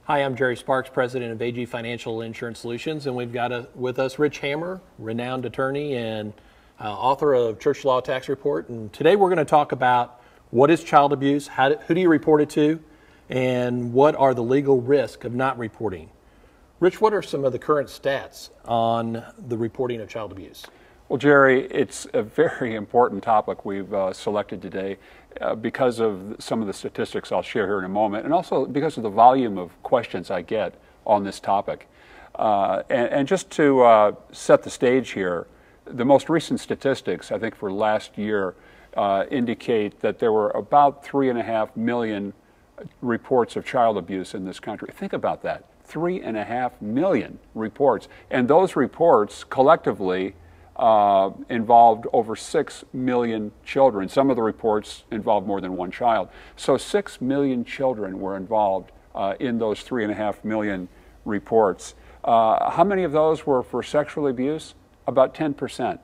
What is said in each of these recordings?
Hi, I'm Jerry Sparks, president of AG Financial Insurance Solutions, and we've got with us Rich Hammer, renowned attorney and author of Church Law Tax Report. And today we're going to talk about what is child abuse, who do you report it to, and what are the legal risks of not reporting. Rich, what are some of the current stats on the reporting of child abuse? Well, Jerry, it's a very important topic we've selected today because of some of the statistics I'll share here in a moment, and also because of the volume of questions I get on this topic. And just to set the stage here, the most recent statistics, I think for last year, indicate that there were about 3.5 million reports of child abuse in this country. Think about that, 3.5 million reports. And those reports collectively involved over 6 million children. Some of the reports involved more than one child. So 6 million children were involved in those 3.5 million reports. How many of those were for sexual abuse? About 10%.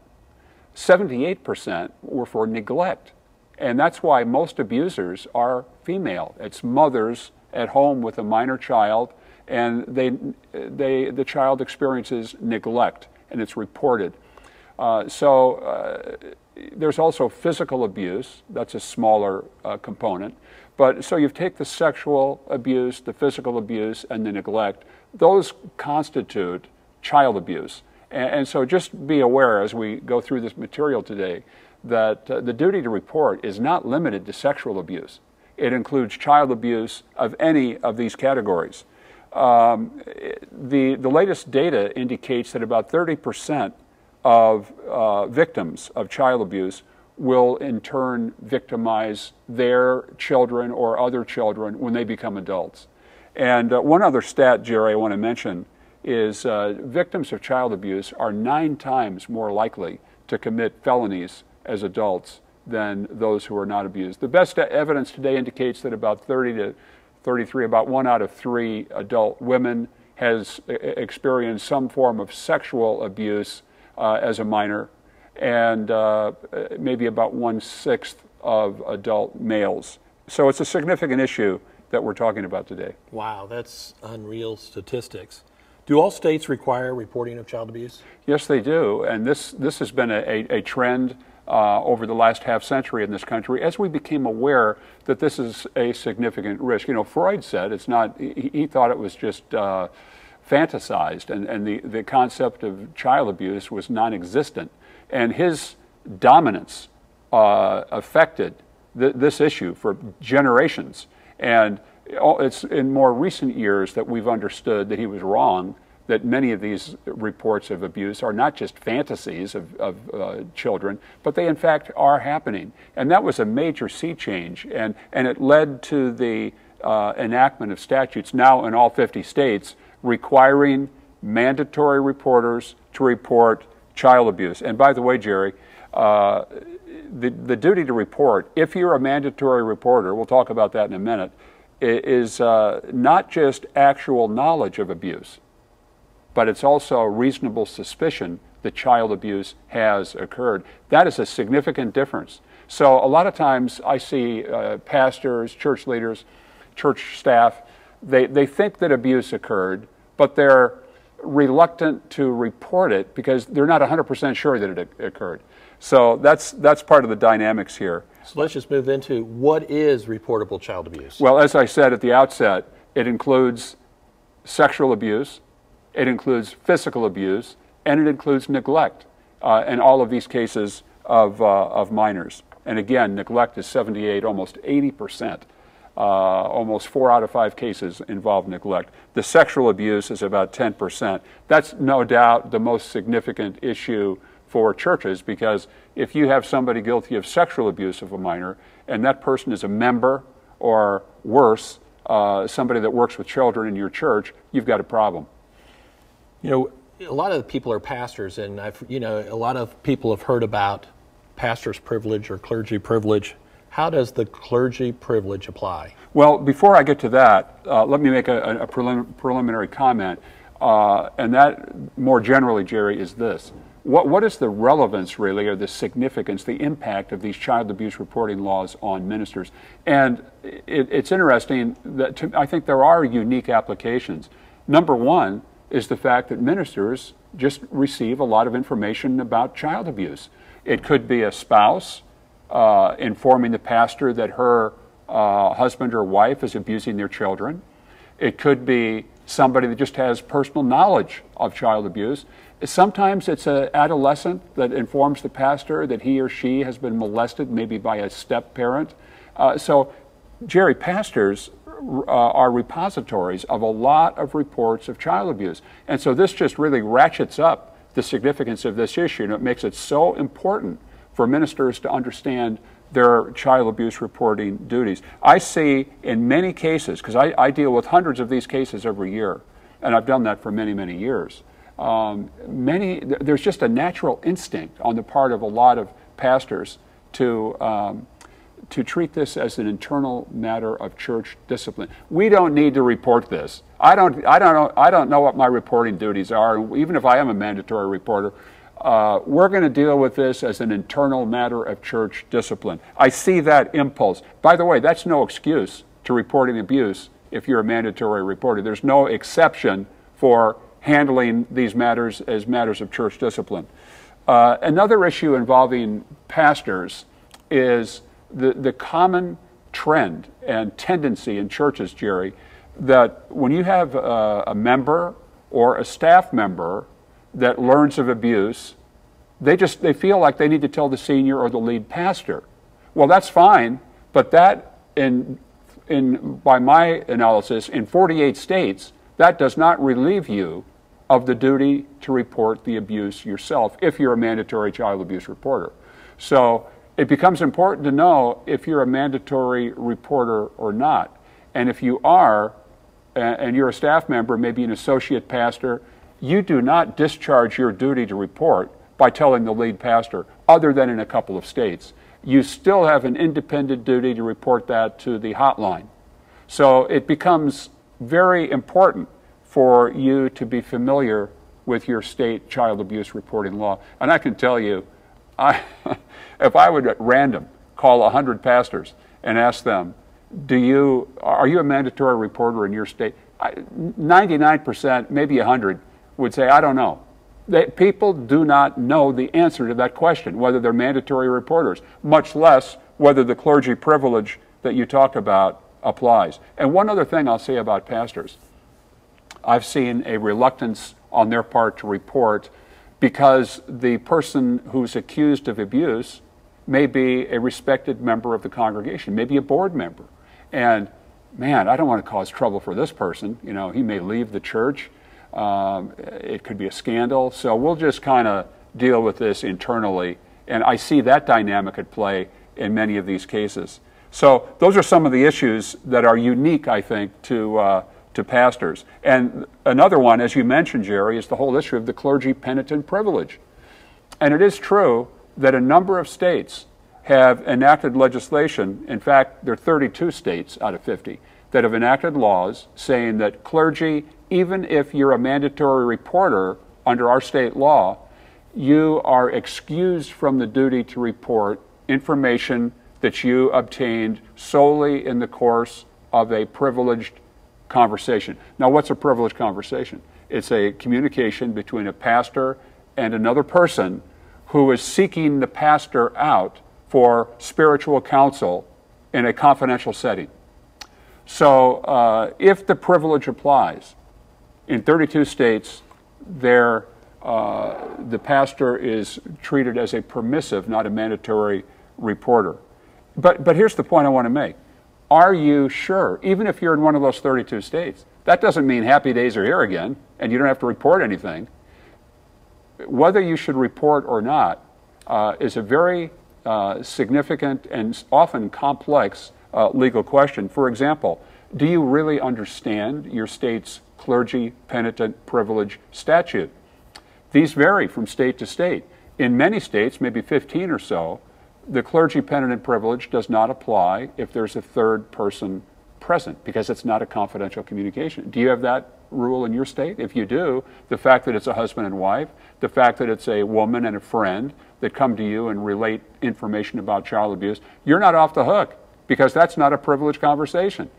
78% were for neglect. And that's why most abusers are female. It's mothers at home with a minor child, and the child experiences neglect, and it's reported. There's also physical abuse. That's a smaller component. But so you take the sexual abuse, the physical abuse, and the neglect. Those constitute child abuse. And so just be aware as we go through this material today that the duty to report is not limited to sexual abuse. It includes child abuse of any of these categories. The latest data indicates that about 30% of victims of child abuse will in turn victimize their children or other children when they become adults. And one other stat, Jerry, I want to mention is victims of child abuse are 9 times more likely to commit felonies as adults than those who are not abused. The best evidence today indicates that about 30 to 33, about 1 out of 3 adult women has experienced some form of sexual abuse as a minor, and maybe about 1/6 of adult males. So it's a significant issue that we're talking about today. Wow, that's unreal statistics. Do all states require reporting of child abuse? Yes, they do, and this has been a trend over the last half century in this country as we became aware that this is a significant risk. You know, Freud said it's not, he thought it was just fantasized, and the concept of child abuse was non-existent. And his dominance affected this issue for generations. And it's in more recent years that we've understood that he was wrong, that many of these reports of abuse are not just fantasies of children, but they in fact are happening. And that was a major sea change, and it led to the enactment of statutes now in all 50 states requiring mandatory reporters to report child abuse. And by the way, Jerry, the duty to report, if you're a mandatory reporter, we'll talk about that in a minute, is not just actual knowledge of abuse, but it's also reasonable suspicion that child abuse has occurred. That is a significant difference. So a lot of times I see pastors, church leaders, church staff, they think that abuse occurred, but they're reluctant to report it because they're not 100% sure that it occurred. So that's part of the dynamics here. So let's just move into what is reportable child abuse. Well, as I said at the outset, it includes sexual abuse, it includes physical abuse, and it includes neglect in all of these cases of minors. And again, neglect is 78, almost 80%. Almost 4 out of 5 cases involve neglect. The sexual abuse is about 10%. That's no doubt the most significant issue for churches, because if you have somebody guilty of sexual abuse of a minor and that person is a member or worse, somebody that works with children in your church, you've got a problem. You know, a lot of people are pastors, and a lot of people have heard about pastor's privilege or clergy privilege. How does the clergy privilege apply? Well, before I get to that, let me make a preliminary comment, and that more generally, Jerry, is this. what is the relevance really, or the significance, the impact of these child abuse reporting laws on ministers? And it's interesting that I think there are unique applications. Number one is the fact that ministers just receive a lot of information about child abuse. It could be a spouse informing the pastor that her husband or wife is abusing their children. It could be somebody that just has personal knowledge of child abuse. Sometimes it's an adolescent that informs the pastor that he or she has been molested, maybe by a step-parent. So, Jerry, pastors are repositories of a lot of reports of child abuse. And so this just really ratchets up the significance of this issue, and it makes it so important for ministers to understand their child abuse reporting duties. I see in many cases, because I deal with hundreds of these cases every year, and I've done that for many, many years, there's just a natural instinct on the part of a lot of pastors to treat this as an internal matter of church discipline. We don't need to report this. I don't know what my reporting duties are, even if I am a mandatory reporter. We're going to deal with this as an internal matter of church discipline. I see that impulse. By the way, that's no excuse to reporting abuse if you're a mandatory reporter. There's no exception for handling these matters as matters of church discipline. Another issue involving pastors is the common trend and tendency in churches, Jerry, that when you have a member or a staff member that learns of abuse, they feel like they need to tell the senior or the lead pastor. Well, that's fine, but that by my analysis, in 48 states, that does not relieve you of the duty to report the abuse yourself if you're a mandatory child abuse reporter. So it becomes important to know if you're a mandatory reporter or not. And if you are, and you're a staff member, maybe an associate pastor, you do not discharge your duty to report by telling the lead pastor, other than in a couple of states. You still have an independent duty to report that to the hotline. So it becomes very important for you to be familiar with your state child abuse reporting law. And I can tell you, if I would at random call 100 pastors and ask them, are you a mandatory reporter in your state? 99%, maybe 100, would say, I don't know. People do not know the answer to that question, whether they're mandatory reporters, much less whether the clergy privilege that you talk about applies. And one other thing I'll say about pastors. I've seen a reluctance on their part to report because the person who's accused of abuse may be a respected member of the congregation, maybe a board member. And man, I don't want to cause trouble for this person. You know, he may leave the church. It could be a scandal. So we'll just kind of deal with this internally. And I see that dynamic at play in many of these cases. So those are some of the issues that are unique, I think, to pastors. And another one, as you mentioned, Jerry, is the whole issue of the clergy penitent privilege. And it is true that a number of states have enacted legislation. In fact, there are 32 states out of 50 that have enacted laws saying that clergy, even if you're a mandatory reporter under our state law, you are excused from the duty to report information that you obtained solely in the course of a privileged conversation. Now, what's a privileged conversation? It's a communication between a pastor and another person who is seeking the pastor out for spiritual counsel in a confidential setting. So if the privilege applies, in 32 states, the pastor is treated as a permissive, not a mandatory reporter. But here's the point I want to make. Are you sure, even if you're in one of those 32 states, that doesn't mean happy days are here again and you don't have to report anything. Whether you should report or not is a very significant and often complex legal question. For example, do you really understand your state's clergy penitent privilege statute? These vary from state to state. In many states, maybe 15 or so, the clergy penitent privilege does not apply if there's a third person present because it's not a confidential communication. Do you have that rule in your state? If you do, the fact that it's a husband and wife, the fact that it's a woman and a friend that come to you and relate information about child abuse, you're not off the hook, because that's not a privileged conversation.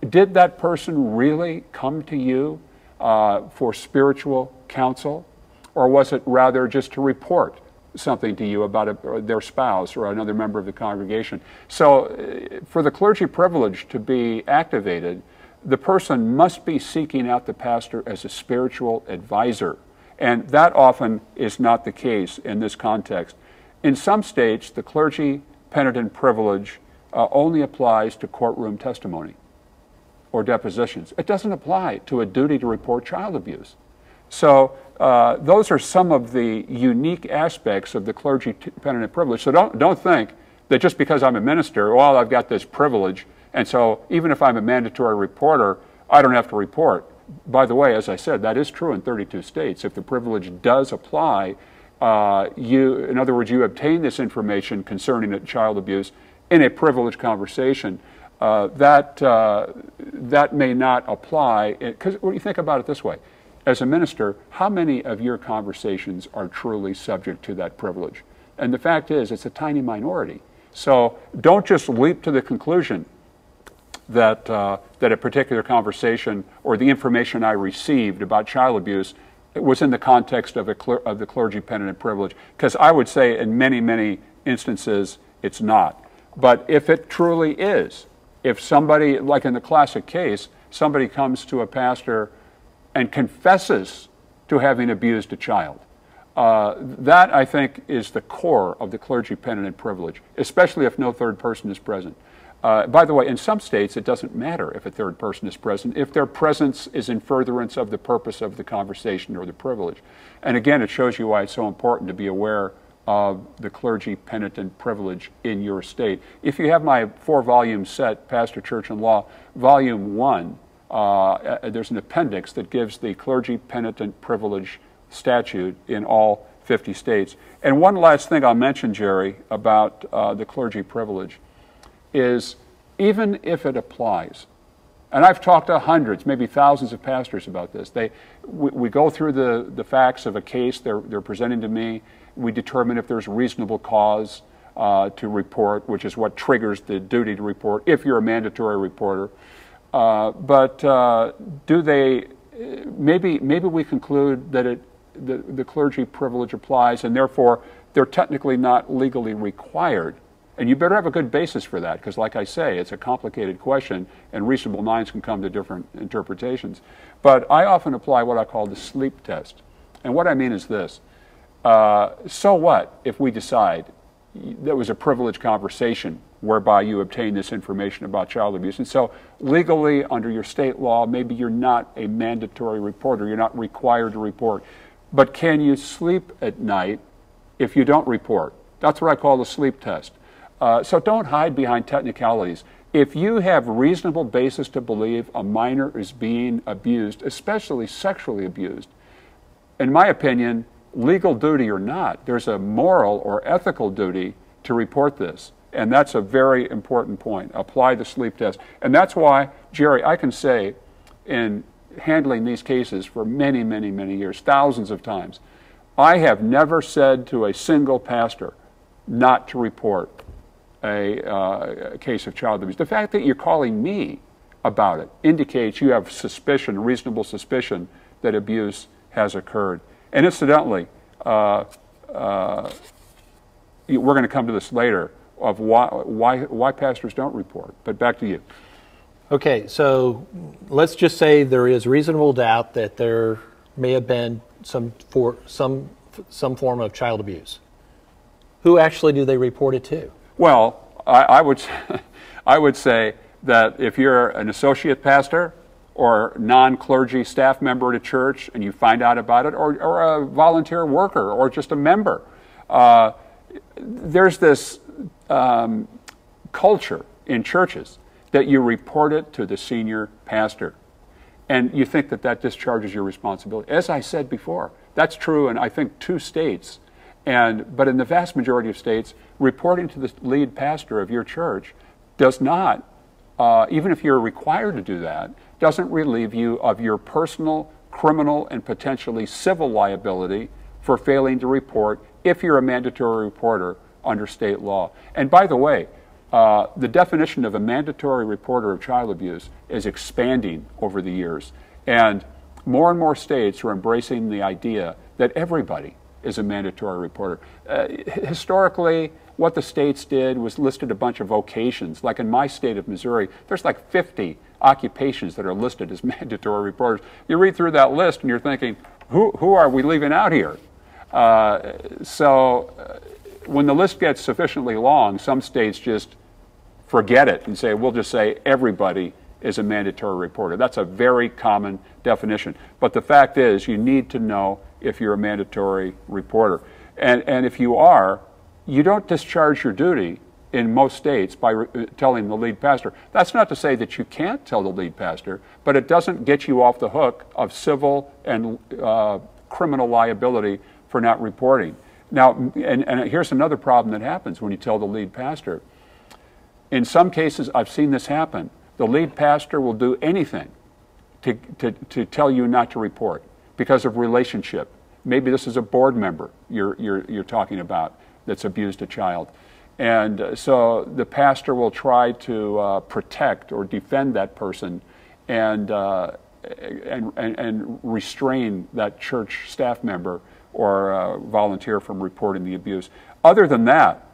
Did that person really come to you for spiritual counsel, or was it rather just to report something to you about their spouse or another member of the congregation? So for the clergy privilege to be activated, the person must be seeking out the pastor as a spiritual advisor. And that often is not the case in this context. In some states, the clergy penitent privilege only applies to courtroom testimony or depositions. It doesn't apply to a duty to report child abuse. So those are some of the unique aspects of the clergy penitent privilege. So don't think that just because I'm a minister, well, I've got this privilege, and so even if I'm a mandatory reporter, I don't have to report. By the way, as I said, that is true in 32 states. If the privilege does apply, in other words, you obtain this information concerning child abuse in a privileged conversation, that may not apply. Because when you think about it this way, as a minister, how many of your conversations are truly subject to that privilege? And the fact is, it's a tiny minority. So don't just leap to the conclusion that a particular conversation or the information I received about child abuse was in the context of the clergy penitent privilege, because I would say in many, many instances it's not. But if it truly is, if somebody, like in the classic case, somebody comes to a pastor and confesses to having abused a child, that, I think, is the core of the clergy penitent privilege, especially if no third person is present. By the way, in some states, it doesn't matter if a third person is present, if their presence is in furtherance of the purpose of the conversation or the privilege. And again, it shows you why it's so important to be aware of the clergy penitent privilege in your state. If you have my 4-volume set, Pastor, Church, and Law, Volume 1, there's an appendix that gives the clergy penitent privilege statute in all 50 states. And one last thing I'll mention, Jerry, about the clergy privilege is, even if it applies, and I've talked to hundreds, maybe thousands of pastors about this. We go through the facts of a case they're presenting to me. We determine if there's reasonable cause to report, which is what triggers the duty to report if you're a mandatory reporter. But do they? Maybe we conclude that the clergy privilege applies, and therefore they're technically not legally required. And you better have a good basis for that, because like I say, it's a complicated question, and reasonable minds can come to different interpretations. But I often apply what I call the sleep test. And what I mean is this. So what if we decide there was a privileged conversation whereby you obtain this information about child abuse? And so legally, under your state law, maybe you're not a mandatory reporter, you're not required to report. But can you sleep at night if you don't report? That's what I call the sleep test. So don't hide behind technicalities. If you have reasonable basis to believe a minor is being abused, especially sexually abused, in my opinion, legal duty or not, there's a moral or ethical duty to report this. And that's a very important point. Apply the sleep test. And that's why, Jerry, I can say in handling these cases for many, many, many years, thousands of times, I have never said to a single pastor not to report a case of child abuse. The fact that you're calling me about it indicates you have suspicion, reasonable suspicion, that abuse has occurred. And incidentally, we're going to come to this later, of why pastors don't report. But back to you. Okay, so let's just say there is reasonable doubt that there may have been some form of child abuse. Who actually do they report it to? Well, I would say that if you're an associate pastor or non-clergy staff member at a church and you find out about it, or a volunteer worker or just a member, there's this culture in churches that you report it to the senior pastor. And you think that discharges your responsibility. As I said before, that's true in, I think, 2 states. But in the vast majority of states, reporting to the lead pastor of your church does not even if you're required to do that, doesn't relieve you of your personal, criminal, and potentially civil liability for failing to report if you're a mandatory reporter under state law. And by the way, the definition of a mandatory reporter of child abuse is expanding over the years. And more states are embracing the idea that everybody is a mandatory reporter. Historically, what the states did was listed a bunch of vocations. Like in my state of Missouri, there's like 50 occupations that are listed as mandatory reporters. You read through that list and you're thinking, who are we leaving out here? When the list gets sufficiently long, some states just forget it and say, we'll just say everybody is a mandatory reporter. That's a very common definition. But the fact is, you need to know if you're a mandatory reporter. And if you are, you don't discharge your duty in most states by telling the lead pastor. That's not to say that you can't tell the lead pastor, but it doesn't get you off the hook of civil and criminal liability for not reporting. Now, and here's another problem that happens when you tell the lead pastor. In some cases, I've seen this happen. The lead pastor will do anything to tell you not to report because of relationship. Maybe this is a board member you're talking about that's abused a child. And so the pastor will try to protect or defend that person and restrain that church staff member or volunteer from reporting the abuse. Other than that,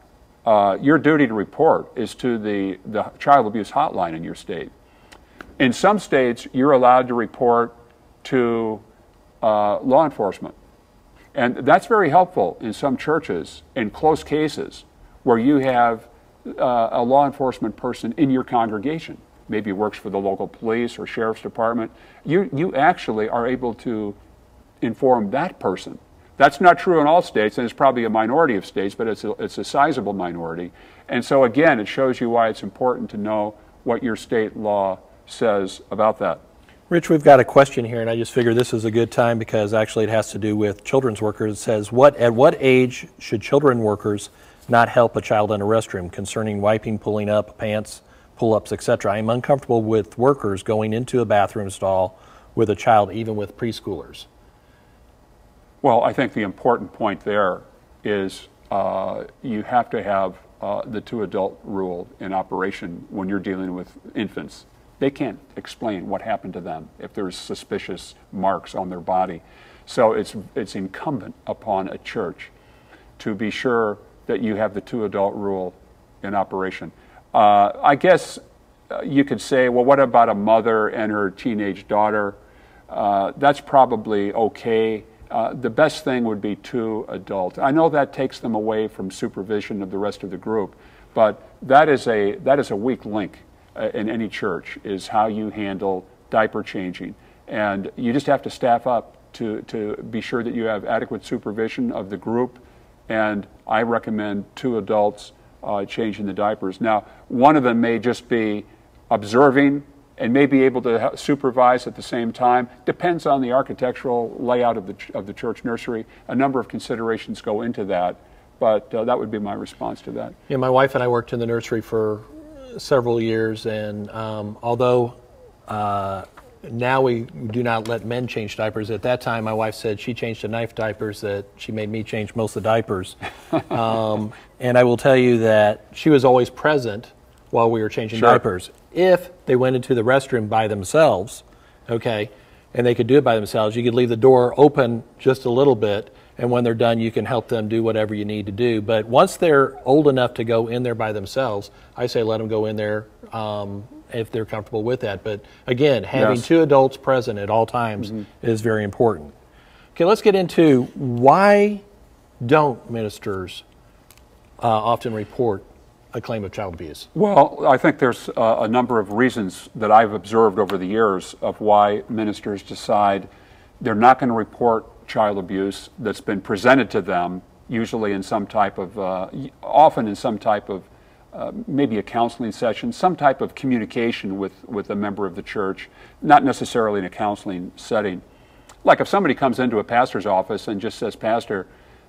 your duty to report is to the child abuse hotline in your state. In some states, you're allowed to report to law enforcement. And that's very helpful in some churches in close cases where you have a law enforcement person in your congregation. Maybe works for the local police or sheriff's department. You actually are able to inform that person. That's not true in all states, and it's probably a minority of states, but it's a sizable minority. And so again, it shows you why it's important to know what your state law says about that. Rich, we've got a question here, and I just figured this is a good time because actually it has to do with children's workers. It says, at what age should children workers not help a child in a restroom concerning wiping, pulling up pants, pull-ups, etc.? I am uncomfortable with workers going into a bathroom stall with a child, even with preschoolers. Well, I think the important point there is you have to have the two-adult rule in operation when you're dealing with infants. They can't explain what happened to them if there's suspicious marks on their body. So it's incumbent upon a church to be sure that you have the two-adult rule in operation. I guess you could say, well, what about a mother and her teenage daughter? That's probably okay. The best thing would be two adults. I know that takes them away from supervision of the rest of the group, but that is a weak link in any church, is how you handle diaper changing. And you just have to staff up to be sure that you have adequate supervision of the group, and I recommend two adults changing the diapers. Now, one of them may just be observing and may be able to supervise at the same time. Depends on the architectural layout of the church nursery. A number of considerations go into that, but that would be my response to that. Yeah, my wife and I worked in the nursery for several years, and although now we do not let men change diapers, at that time my wife said she changed enough diapers that she made me change most of the diapers. And I will tell you that she was always present while we were changing diapers. If they went into the restroom by themselves, okay, and they could do it by themselves, you could leave the door open just a little bit, and when they're done, you can help them do whatever you need to do. But once they're old enough to go in there by themselves, I say let them go in there if they're comfortable with that. But again, having two adults present at all times is very important. Okay, let's get into why don't ministers often report a claim of child abuse? Well, I think there's a number of reasons that I've observed over the years of why ministers decide they're not going to report child abuse that's been presented to them, usually in some type of, often in some type of, maybe a counseling session, some type of communication with a member of the church, not necessarily in a counseling setting. Like if somebody comes into a pastor's office and just says, Pastor,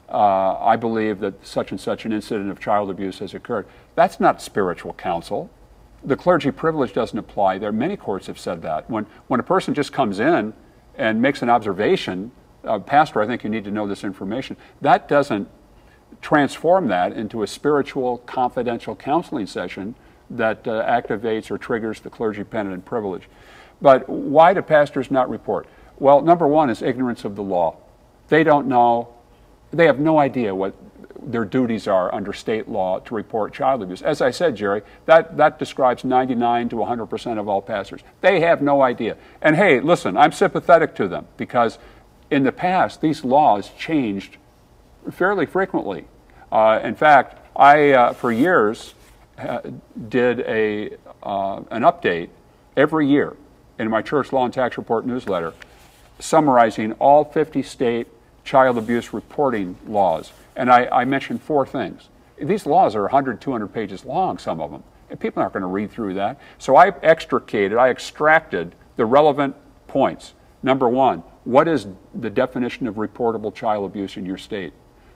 I believe that such and such an incident of child abuse has occurred. That's not spiritual counsel. the clergy privilege doesn't apply there. Many courts have said that. When a person just comes in and makes an observation, pastor, I think you need to know this information, that doesn't transform that into a spiritual, confidential counseling session that activates or triggers the clergy penitent privilege. But why do pastors not report? Well, number one is ignorance of the law. They don't know, they have no idea what their duties are under state law to report child abuse. As I said, Jerry, that describes 99 to 100% of all pastors. They have no idea. And hey, listen, I'm sympathetic to them because in the past, these laws changed fairly frequently. In fact, I, for years, did an update every year in my Church Law and Tax Report newsletter summarizing all 50 state child abuse reporting laws. And I mentioned 4 things. These laws are 100, 200 pages long, some of them. And people aren't going to read through that. So I extracted the relevant points. Number 1, what is the definition of reportable child abuse in your state?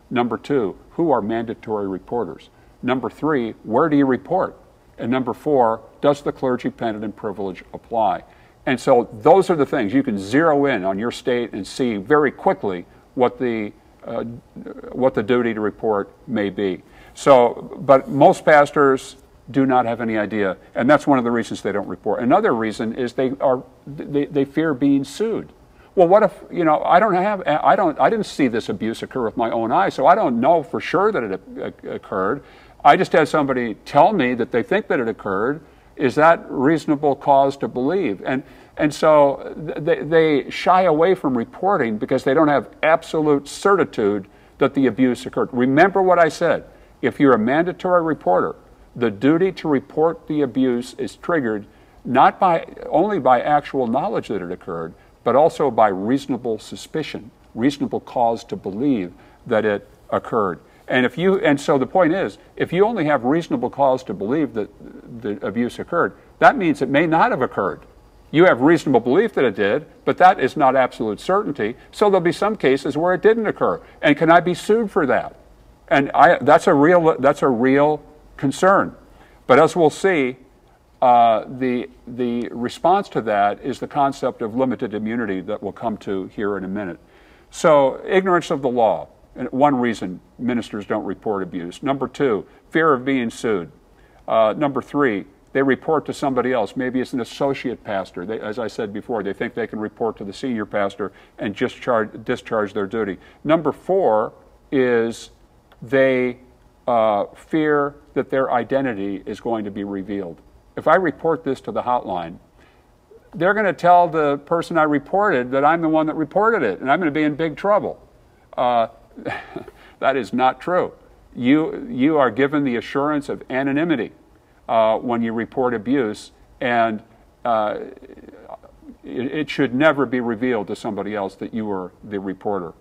Number 2, who are mandatory reporters? Number 3, where do you report? And number 4, does the clergy penitent privilege apply? And so those are the things you can zero in on your state and see very quickly what the duty to report may be. So, but most pastors do not have any idea, and that's one of the reasons they don't report. Another reason is they fear being sued. Well, what if, you know, I didn't see this abuse occur with my own eyes, so I don't know for sure that it occurred. I just had somebody tell me that they think that it occurred. Is that reasonable cause to believe? And so they shy away from reporting because they don't have absolute certitude that the abuse occurred. Remember what I said. If you're a mandatory reporter, the duty to report the abuse is triggered not only by actual knowledge that it occurred, but also by reasonable suspicion, reasonable cause to believe that it occurred. And so the point is, if you only have reasonable cause to believe that the abuse occurred, that means it may not have occurred. You have reasonable belief that it did, but that is not absolute certainty. So there'll be some cases where it didn't occur. And can I be sued for that? And that's a real concern. But as we'll see, the response to that is the concept of limited immunity that we'll come to here in a minute. So ignorance of the law. And one reason ministers don't report abuse. Number 2, fear of being sued. Number 3, they report to somebody else. Maybe it's an associate pastor. As I said before, they think they can report to the senior pastor and just discharge their duty. Number 4 is they fear that their identity is going to be revealed. If I report this to the hotline, they're going to tell the person I reported that I'm the one that reported it, and I'm going to be in big trouble. That is not true. You are given the assurance of anonymity when you report abuse, and it should never be revealed to somebody else that you were the reporter.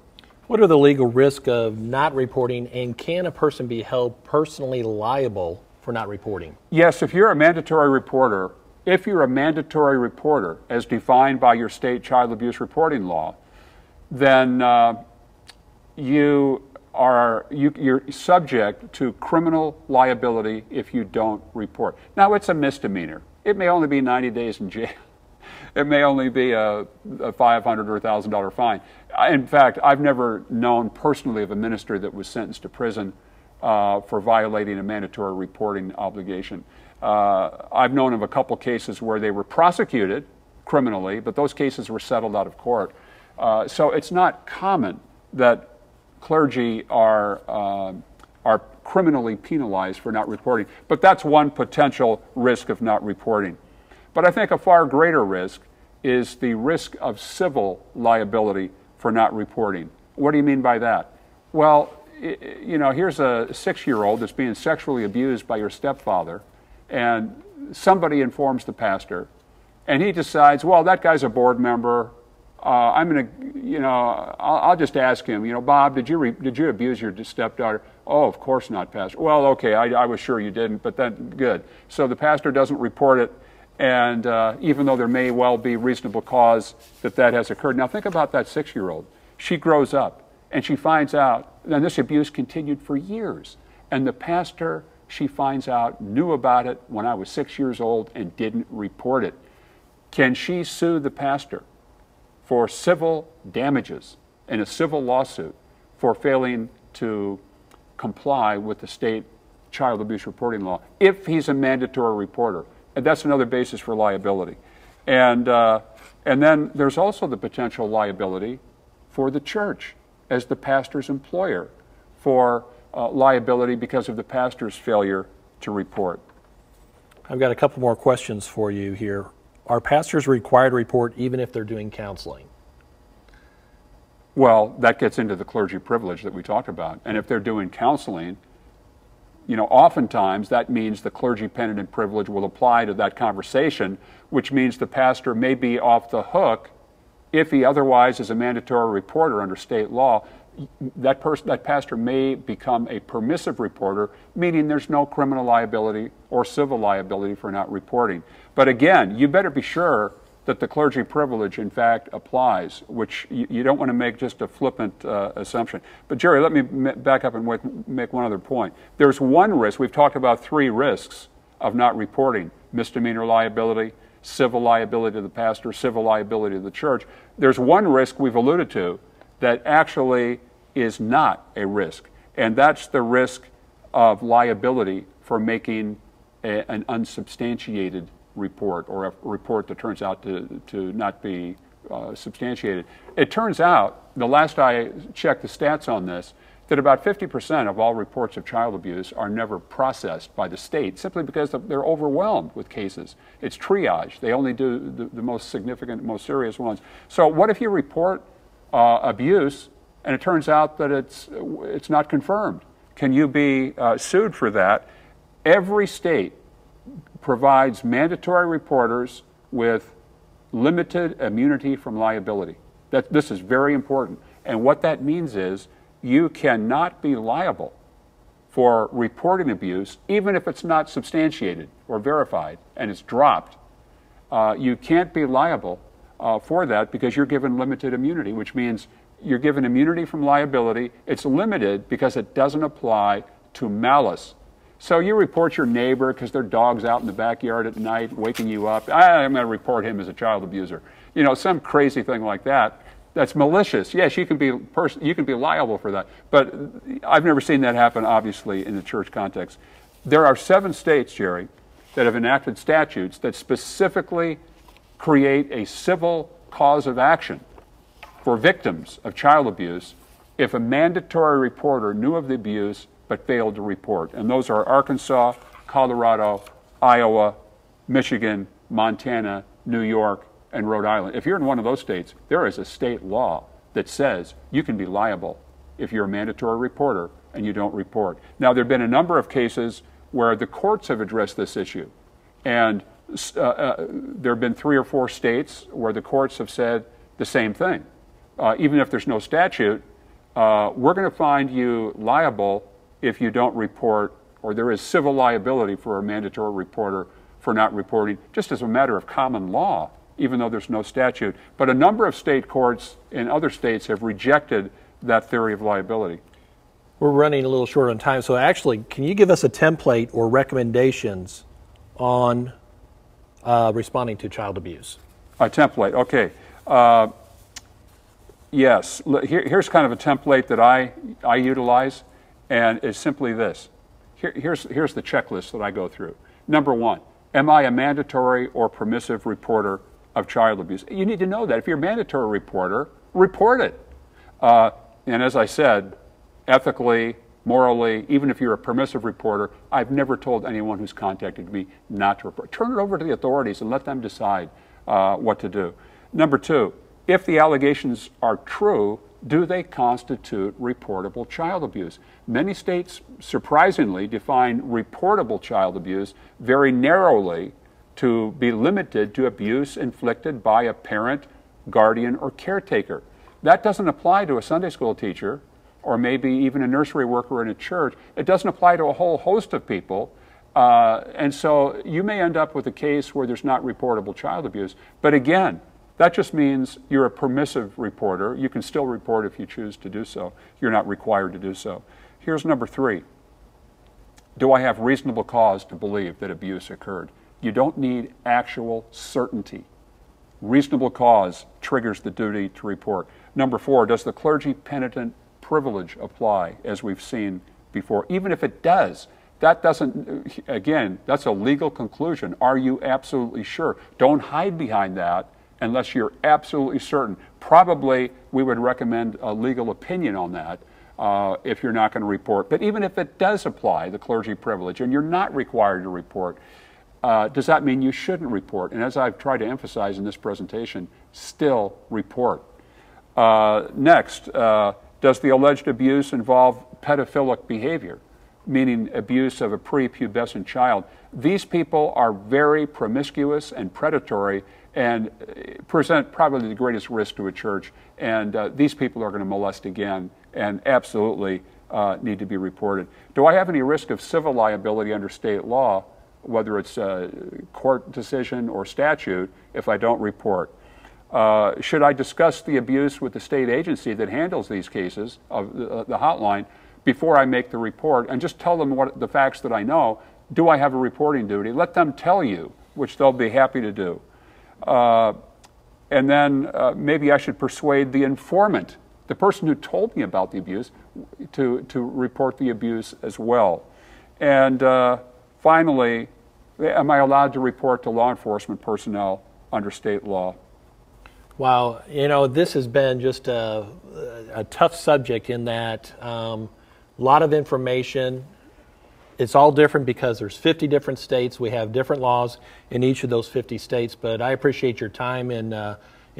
What are the legal risks of not reporting, and can a person be held personally liable for not reporting? Yes, if you're a mandatory reporter, as defined by your state child abuse reporting law, then you're subject to criminal liability if you don't report. Now, it's a misdemeanor. It may only be 90 days in jail. It may only be a $500 or $1,000 fine. In fact, I've never known personally of a minister that was sentenced to prison for violating a mandatory reporting obligation. I've known of a couple cases where they were prosecuted criminally, but those cases were settled out of court. So it's not common that clergy are criminally penalized for not reporting. But that's one potential risk of not reporting. But I think a far greater risk is the risk of civil liability for not reporting. What do you mean by that? Well, you know, here's a 6-year-old that's being sexually abused by your stepfather, and somebody informs the pastor, and he decides, well, that guy's a board member. I'm going to, you know, I'll just ask him, you know, Bob, did you abuse your stepdaughter? Oh, of course not, Pastor. Well, okay, I was sure you didn't, but then good. So the pastor doesn't report it, and even though there may well be reasonable cause that has occurred. Now think about that 6-year-old. She grows up, and she finds out, and this abuse continued for years, and the pastor she finds out, knew about it when I was 6 years old and didn't report it. Can she sue the pastor for civil damages in a civil lawsuit for failing to comply with the state child abuse reporting law if he's a mandatory reporter? And that's another basis for liability. And then there's also the potential liability for the church as the pastor's employer for liability because of the pastor's failure to report. I've got a couple more questions for you here. Are pastors required to report even if they're doing counseling? Well, that gets into the clergy privilege that we talked about. And if they're doing counseling, you know, oftentimes that means the clergy penitent privilege will apply to that conversation, which means the pastor may be off the hook if he otherwise is a mandatory reporter under state law. That pastor may become a permissive reporter, meaning there's no criminal liability or civil liability for not reporting. But again, you better be sure that the clergy privilege, in fact, applies, which you don't want to make just a flippant assumption. But Jerry, let me back up and make one other point. There's one risk. We've talked about 3 risks of not reporting: misdemeanor liability, civil liability to the pastor, civil liability to the church. There's one risk we've alluded to that actually is not a risk, and that's the risk of liability for making an unsubstantiated report, or a report that turns out to not be substantiated. It turns out, the last I checked the stats on this, that about 50% of all reports of child abuse are never processed by the state, simply because they're overwhelmed with cases. It's triage. They only do the most significant, most serious ones. So what if you report abuse and it turns out that it's not confirmed? Can you be sued for that? Every state provides mandatory reporters with limited immunity from liability. This is very important. And what that means is you cannot be liable for reporting abuse, even if it's not substantiated or verified and it's dropped. You can't be liable for that because you're given limited immunity, which means you're given immunity from liability. It's limited because it doesn't apply to malice. So you report your neighbor because their dog's out in the backyard at night waking you up. I'm going to report him as a child abuser. You know, some crazy thing like that. That's malicious. Yes, you can be liable for that. But I've never seen that happen, obviously, in the church context. There are 7 states, Jerry, that have enacted statutes that specifically create a civil cause of action for victims of child abuse if a mandatory reporter knew of the abuse but failed to report. And those are Arkansas, Colorado, Iowa, Michigan, Montana, New York, and Rhode Island. If you're in one of those states, there is a state law that says you can be liable if you're a mandatory reporter and you don't report. Now, there have been a number of cases where the courts have addressed this issue. And there have been 3 or 4 states where the courts have said the same thing. Even if there's no statute, we're going to find you liable if you don't report, or there is civil liability for a mandatory reporter for not reporting, just as a matter of common law, even though there's no statute. But a number of state courts in other states have rejected that theory of liability. We're running a little short on time, so actually, can you give us a template or recommendations on responding to child abuse? A template, okay. Yes, here's kind of a template that I utilize, and it's simply this. Here's the checklist that I go through. Number 1, am I a mandatory or permissive reporter of child abuse? You need to know that. If you're a mandatory reporter, report it. And as I said, ethically, morally, even if you're a permissive reporter, I've never told anyone who's contacted me not to report. Turn it over to the authorities and let them decide what to do. Number 2, if the allegations are true, do they constitute reportable child abuse? Many states, surprisingly, define reportable child abuse very narrowly to be limited to abuse inflicted by a parent, guardian, or caretaker. That doesn't apply to a Sunday school teacher or maybe even a nursery worker in a church. It doesn't apply to a whole host of people. And so you may end up with a case where there's not reportable child abuse. But again, that just means you're a permissive reporter. You can still report if you choose to do so. You're not required to do so. Here's number 3. Do I have reasonable cause to believe that abuse occurred? You don't need actual certainty. Reasonable cause triggers the duty to report. Number 4, does the clergy penitent privilege apply, as we've seen before? Even if it does, that doesn't, again, that's a legal conclusion. Are you absolutely sure? Don't hide behind that unless you're absolutely certain. Probably we would recommend a legal opinion on that if you're not going to report. But even if it does apply, the clergy privilege, and you're not required to report, does that mean you shouldn't report? And as I've tried to emphasize in this presentation, still report. Next, does the alleged abuse involve pedophilic behavior, meaning abuse of a prepubescent child? These people are very promiscuous and predatory and present probably the greatest risk to a church. And these people are going to molest again and absolutely need to be reported. Do I have any risk of civil liability under state law, whether it's a court decision or statute, if I don't report? Should I discuss the abuse with the state agency that handles these cases, of the hotline, before I make the report, and just tell them what the facts that I know? Do I have a reporting duty? Let them tell you, which they'll be happy to do. And then maybe I should persuade the informant, the person who told me about the abuse, to report the abuse as well. And finally, am I allowed to report to law enforcement personnel under state law? Wow, you know, this has been just a tough subject in that a lot of information. It's all different because there's 50 different states. We have different laws in each of those 50 states, but I appreciate your time in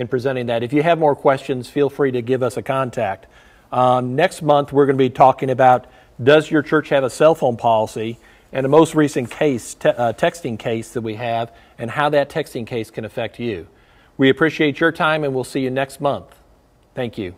presenting that. If you have more questions, feel free to give us a contact. Next month, we're going to be talking about, does your church have a cell phone policy, and the most recent case, texting case that we have, and how that texting case can affect you. We appreciate your time, and we'll see you next month. Thank you.